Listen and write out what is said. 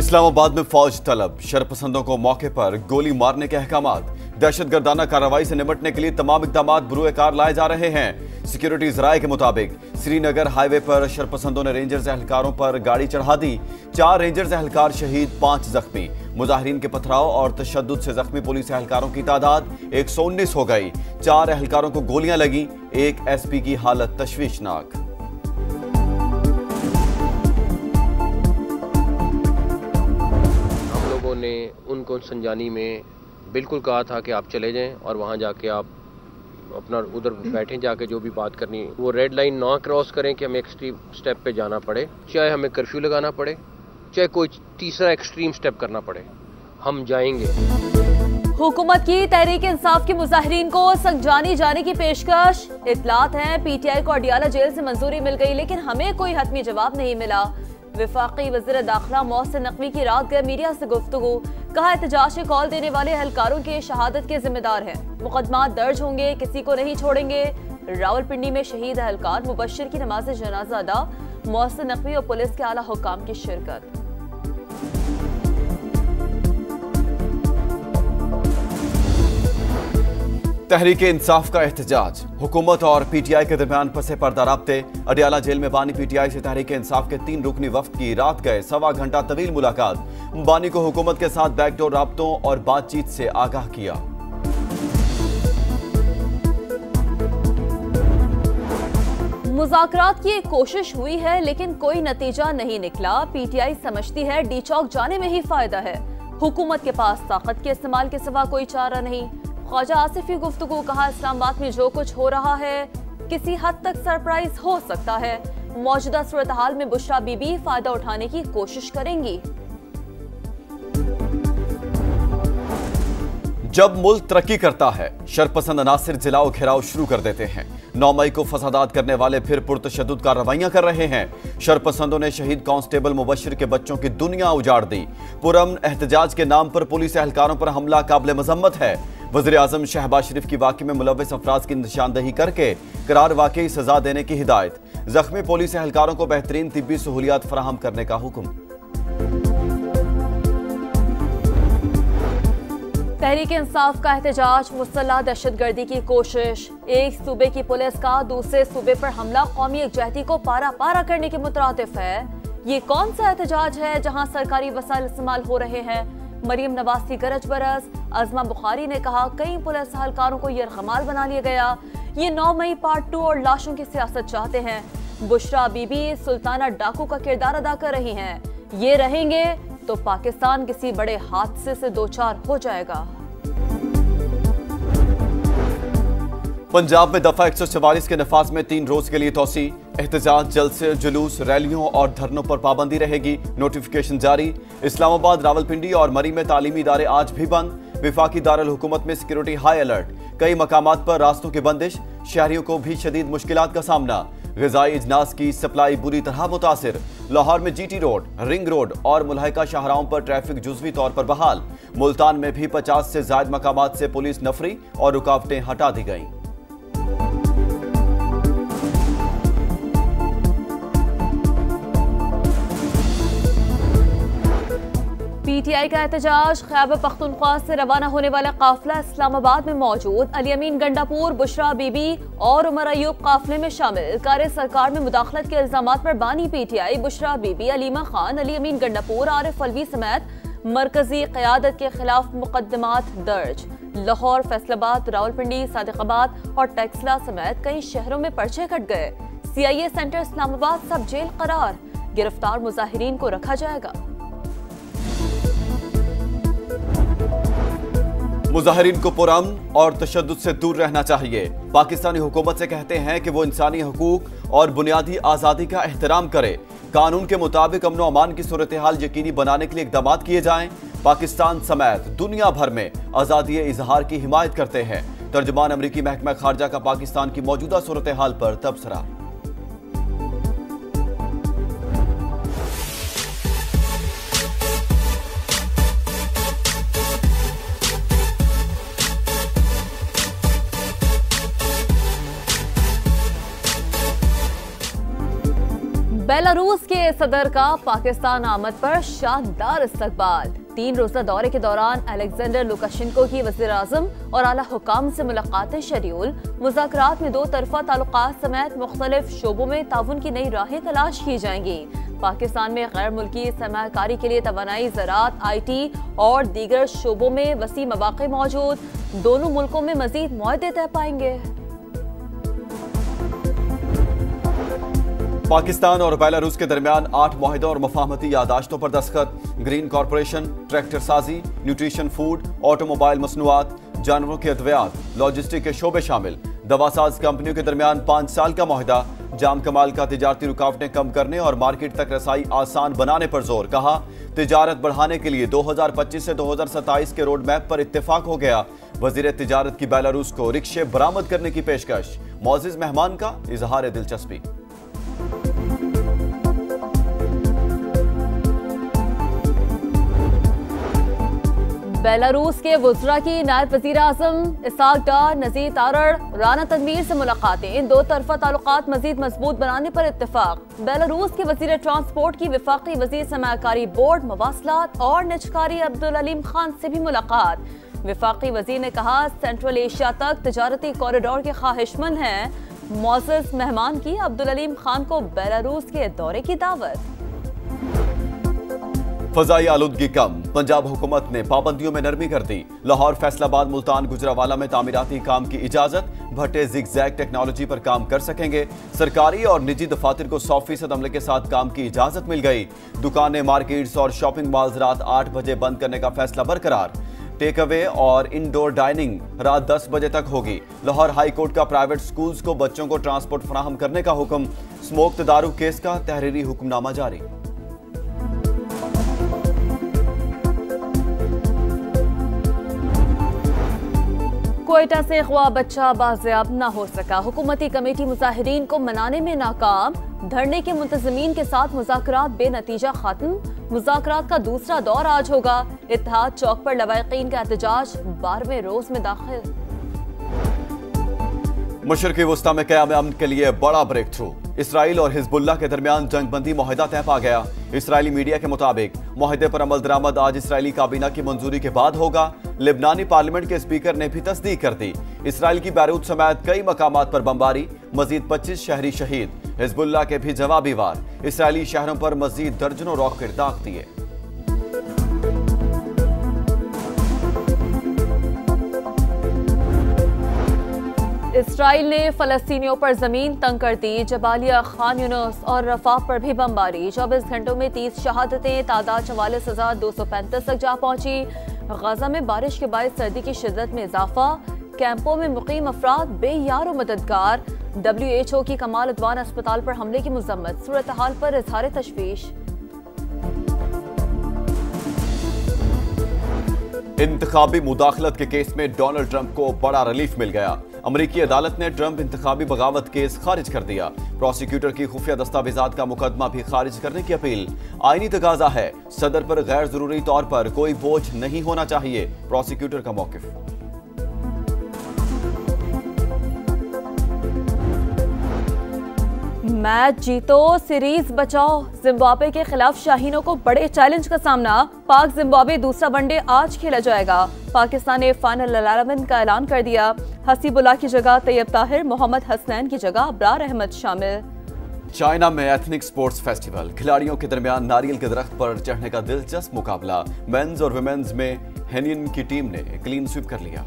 इस्लामाबाद में फौज तलब, शरपसंदों को मौके पर गोली मारने के अहकामात। दहशतगर्दाना कार्रवाई से निपटने के लिए तमाम इक़दामात बुरुए-कार लाए जा रहे हैं। सिक्योरिटी ज़राए के मुताबिक श्रीनगर हाईवे पर शरपसंदों ने रेंजर्स एहलकारों पर गाड़ी चढ़ा दी। 4 रेंजर्स एहलकार शहीद, 5 जख्मी। मुजाहिरीन के पथराव और तशद्दुद से जख्मी पुलिस एहलकारों की तादाद 119 हो गई। 4 एहलकारों को गोलियां लगी। एक एसपी की हालत तशवीशनाक। ने उनको संजानी में बिल्कुल कहा था कि आप चले जाएं और वहां जाके आप अपना उधर बैठें, जाके जो भी बात करनी है वो रेड लाइन ना क्रॉस करें कि हमें एक्सट्रीम स्टेप पे जाना पड़े, चाहे हमें कर्फ्यू लगाना पड़े, चाहे कोई तीसरा एक्सट्रीम स्टेप करना पड़े, हम जाएंगे। हुकूमत की तहरीक इंसाफ के मुजाहिरीन को संजानी जाने की पेशकश। इतलात हैं पीटीआई को अडियाला जेल से मंजूरी मिल गई, लेकिन हमें कोई हतमी जवाब नहीं मिला। विफाकी वज़ीर दाखिला मोहसिन नकवी की रात गए मीडिया से गुफ्तगू। कहा एहतजाज से कॉल देने वाले एहलकारों के शहादत के जिम्मेदार हैं, मुकदमा दर्ज होंगे, किसी को नहीं छोड़ेंगे। रावलपिंडी में शहीद एहलकार मुबश्शिर की नमाज जनाजा अदा, मोहसिन नकवी और पुलिस के आला हुक्काम की शिरकत। तहरीक इंसाफ का एहतजाज, हुकूमत और पीटीआई के दरमियान पसे पर्दा राब्ते। अडियाला जेल में बानी पीटीआई से तहरीक इंसाफ के 3 रुकनी वफ्द की रात गए 1.25 घंटा तवील मुलाकात। बानी को हुकूमत के साथ बैकडोर राब्तों और बातचीत से आगाह किया। मुज़ाकरात की एक कोशिश हुई है, लेकिन कोई नतीजा नहीं निकला। पीटीआई समझती है डी चौक जाने में ही फायदा है। हुकूमत के पास ताकत के इस्तेमाल के सिवा कोई चारा नहीं। ख्वाजा आसिफ की गुफ्तगू। कहा इस्लामाबाद में जो कुछ हो रहा है किसी हद तक सरप्राइज हो सकता है। मौजूदा सूरत हाल में बुशरा बीबी फायदा उठाने की कोशिश करेंगी। जब मुल्क तरक्की करता है, शरपसंद अनासिर जिलाओ घेराव शुरू कर देते हैं। 9 मई को फसादात करने वाले फिर पुरतशद्दुद कार्रवाइयां कर रहे हैं। शरपसंदों ने शहीद कांस्टेबल मुबश्शिर के बच्चों की दुनिया उजाड़ दी। पुरअमन एहतजाज के नाम पर पुलिस एहलकारों पर हमला काबिल मजम्मत है। वज़ीर आज़म शहबाज शरीफ की वाक़े में मुलव्वस अफराज की निशानदही करके करार वाकई सजा देने की हिदायत। जख्मी पुलिस एहलकारों को बेहतरीन तिब्बी सहूलियात फराहम करने का हुक्म। तहरीक इंसाफ का एहतजाज, मुसल्लह दहशतगर्दी की कोशिश। एक सूबे की पुलिस का दूसरे सूबे पर हमला कौमी यकजहती को पारा पारा करने के मुतरादिफ है। ये कौन सा एहतजाज है जहां सरकारी वसाइल इस्तेमाल हो रहे हैं? मरियम नवाज की गरज बरस। अज़मा बुखारी ने कहा कई पुलिस एहलकारों को यरगमाल बना लिया गया। ये 9 मई पार्ट 2 और लाशों की सियासत चाहते हैं। बुशरा बीबी सुल्ताना डाकू का किरदार अदा कर रही हैं। ये रहेंगे तो पाकिस्तान किसी बड़े हादसे से दोचार हो जाएगा। पंजाब में दफा 144 के नफाज में 3 रोज के लिए तोसी। एहतजाज, जलसे, जुलूस, रैलियों और धरनों पर पाबंदी रहेगी। नोटिफिकेशन जारी। इस्लामाबाद, रावलपिंडी और मरी में तालीमी इदारे आज भी बंद। विफाकी दारुल हुकूमत में सिक्योरिटी हाई अलर्ट। कई मकामात पर रास्तों की बंदिश। शहरियों को भी शदीद मुश्किलात का सामना। ग़िज़ाई इजनास की सप्लाई बुरी तरह मुतासिर। लाहौर में जीटी रोड, रिंग रोड और मुल्हिका शाहराहों पर ट्रैफिक जुज़वी तौर पर बहाल। मुल्तान में भी 50 से ज़ायद मकामात से पुलिस नफरी और रुकावटें हटा दी गईं। पीटीआई का एहतजाज, खैबर पख्तूनख्वा से रवाना होने वाला काफिला इस्लामाबाद में मौजूद। अली अमीन गंडापुर, बुशरा बीबी और उमर अयूब काफिले में शामिल। कार्य सरकार में मुदाखलत के इल्जामात पर बानी पीटीआई, बुशरा बीबी, अलीमा खान, अली अमीन गंडापुर, आरिफ अलवी समेत मरकजी क़यादत के खिलाफ मुकदमात दर्ज। लाहौर, फैसलाबाद, रावलपिंडी, सादिकाबाद और टेक्सला समेत कई शहरों में पर्चे कट गए। CIA सेंटर इस्लामाबाद सब जेल करार। गिरफ्तार मुजाहिरीन को रखा जाएगा। मुजाहिरीन को पुरअमन और तशद्दुद से दूर रहना चाहिए। पाकिस्तानी हुकूमत से कहते हैं कि वो इंसानी हकूक और बुनियादी आज़ादी का एहतराम करे। कानून के मुताबिक अमन व अमान की सूरत हाल यकीनी बनाने के लिए इक़दामात किए जाएं। पाकिस्तान समेत दुनिया भर में आज़ादी इजहार की हिमायत करते हैं। तर्जुमान अमरीकी महकमा खारजा का पाकिस्तान की मौजूदा सूरत हाल पर तबसरा। बेलारूस के सदर का पाकिस्तान आमद पर शानदार इस्तकबाल। 3 रोज़ा दौरे के दौरान अलेक्जेंडर लुकाशेंको की वज़ीर आज़म और आला हुकाम से मुलाकातें शेड्यूल। मुज़ाकरात में 2 तरफ़ा ताल्लुकात समेत मुख्तलिफ शोबों में ताउन की नई राहें तलाश की जाएंगी। पाकिस्तान में गैर मुल्की सरमायाकारी के लिए तवानाई, ज़राअत, IT और दीगर शोबों में वसी मौक़े मौजूद। दोनों मुल्कों में मज़ीद मुआहदे तय पाएंगे। पाकिस्तान और बेलारूस के दरमियान 8 मुआहदों और मुफाहमती यादाश्तों पर दस्तखत। ग्रीन कॉरपोरेशन, ट्रैक्टर साजी, न्यूट्रिशन फूड, ऑटोमोबाइल मसनूआत, जानवरों के अद्वियात, लॉजिस्टिक के शोबे शामिल। दवासाज कंपनियों के दरमियान 5 साल का मुआहदा। जाम कमाल का तिजारती रुकावटें कम करने और मार्केट तक रसाई आसान बनाने पर जोर। कहा, तिजारत बढ़ाने के लिए 2025 से 2027 के रोड मैप पर इत्तेफाक हो गया। वजीर तिजारत की बेलारूस को रिक्शे बरामद करने की पेशकश। मौजिज मेहमान का इजहार दिलचस्पी। बेलारूस के वुज़रा की नायब वज़ीर आज़म इसाक डार, नज़ीर तारड़, राना तनवीर से मुलाकातें। इन 2 तरफ़ा ताल्लुकात मज़ीद मजबूत बनाने पर इत्तेफाक। बेलारूस के वज़ीर ट्रांसपोर्ट की वफ़ाक़ी वज़ीर सरमायाकारी बोर्ड, मवासलात और निजकारी अब्दुल अलीम खान से भी मुलाकात। वफ़ाक़ी वज़ीर ने कहा, सेंट्रल एशिया तक तिजारती कॉरिडोर के ख्वाहिशमंद हैं। मौज़ज़ मेहमान की अब्दुल अलीम खान को बेलारूस के दौरे की दावत। फजाई आलूदगी कम, पंजाब हुकूमत ने पाबंदियों में नरमी कर दी। लाहौर, फैसलाबाद, मुल्तान, गुजरावाला में तामीराती काम की इजाजत। भट्टे जिगजैग टेक्नोलॉजी पर काम कर सकेंगे। सरकारी और निजी दफातर को 100% अमले के साथ काम की इजाजत मिल गई। दुकानें, मार्केट्स और शॉपिंग मॉल्स रात 8 बजे बंद करने का फैसला बरकरार। टेक अवे और इंडोर डाइनिंग रात 10 बजे तक होगी। लाहौर हाई कोर्ट का प्राइवेट स्कूल्स को बच्चों को ट्रांसपोर्ट फराहम करने का हुक्म। स्मोक्ड दारू केस का तहरीरी हुक्मनामा जारी। क्वेटा से ख्वाह बच्चा बाजियाब न हो सका। हुकूमती कमेटी मुजाहिरीन को मनाने में नाकाम। धरने के मुंतजमीन के साथ मुज़ाकरात बेनतीजा खत्म। मुज़ाकरात का दूसरा दौर आज होगा। इत्तेहाद चौक पर लवाहिकीन का एहतजाज 12वें रोज में दाखिल। मशरक़ी वस्ता में क़याम अमन के लिए बड़ा ब्रेक थ्रू। इसराइल और हिजबुल्लाह के दरमियान जंगबंदी मुआहदा तय पा गया। इसराइली मीडिया के मुताबिक मुआहदे पर अमल दरामद आज इसराइली काबीना की मंजूरी के बाद होगा। लेबनानी पार्लियामेंट के स्पीकर ने भी तस्दीक कर दी। इसराइल की बैरूत समेत कई मकामात पर बमबारी, मजीद 25 शहरी शहीद। हिजबुल्लाह के भी जवाबी वार। इसराइली शहरों पर मजीद दर्जनों रॉकेट दाग दिए। इसराइल ने फलस्तीनियों पर जमीन तंग कर दी। जबालिया, खान यूनुस और रफाह पर भी बमबारी। 24 घंटों में 30 शहादतें, तादाद 44,235 तक जा पहुंची। गजा में बारिश के बायस सर्दी की शिद्दत में इजाफा। कैंपों में मुकीम अफराद बेयार मददगार। WHO की कमाल अदवान अस्पताल पर हमले की मजम्मत। सूरत हाल पर इजहार तशवीश। इंतखाबी मुदाखलत के केस में डोनाल्ड ट्रंप को बड़ा रिलीफ मिल गया। अमरीकी अदालत ने ट्रंप इंतखाबी बगावत केस खारिज कर दिया। प्रोसिक्यूटर की खुफिया दस्तावेजात का मुकदमा भी खारिज करने की अपील। आईनी तकाजा है, सदर पर गैर जरूरी तौर पर कोई बोझ नहीं होना चाहिए। प्रोसिक्यूटर का मौकिफ। मैच जीतो, सीरीज बचाओ। जिम्बाब्वे के खिलाफ शाहीनों को बड़े चैलेंज का सामना। पाक जिम्बाब्वे दूसरा वनडे आज खेला जाएगा। पाकिस्तान ने फाइनल 11 का ऐलान कर दिया। हसीबुल्लाह की जगह तैयब ताहिर, मोहम्मद हसनैन की जगह अबरार अहमद शामिल। चाइना में एथनिक स्पोर्ट्स फेस्टिवल। खिलाड़ियों के दरमियान नारियल के दरख्त पर चढ़ने का दिलचस्प मुकाबला। मेंस और वुमेन्स में हेनियन की टीम ने क्लीन स्वीप कर लिया।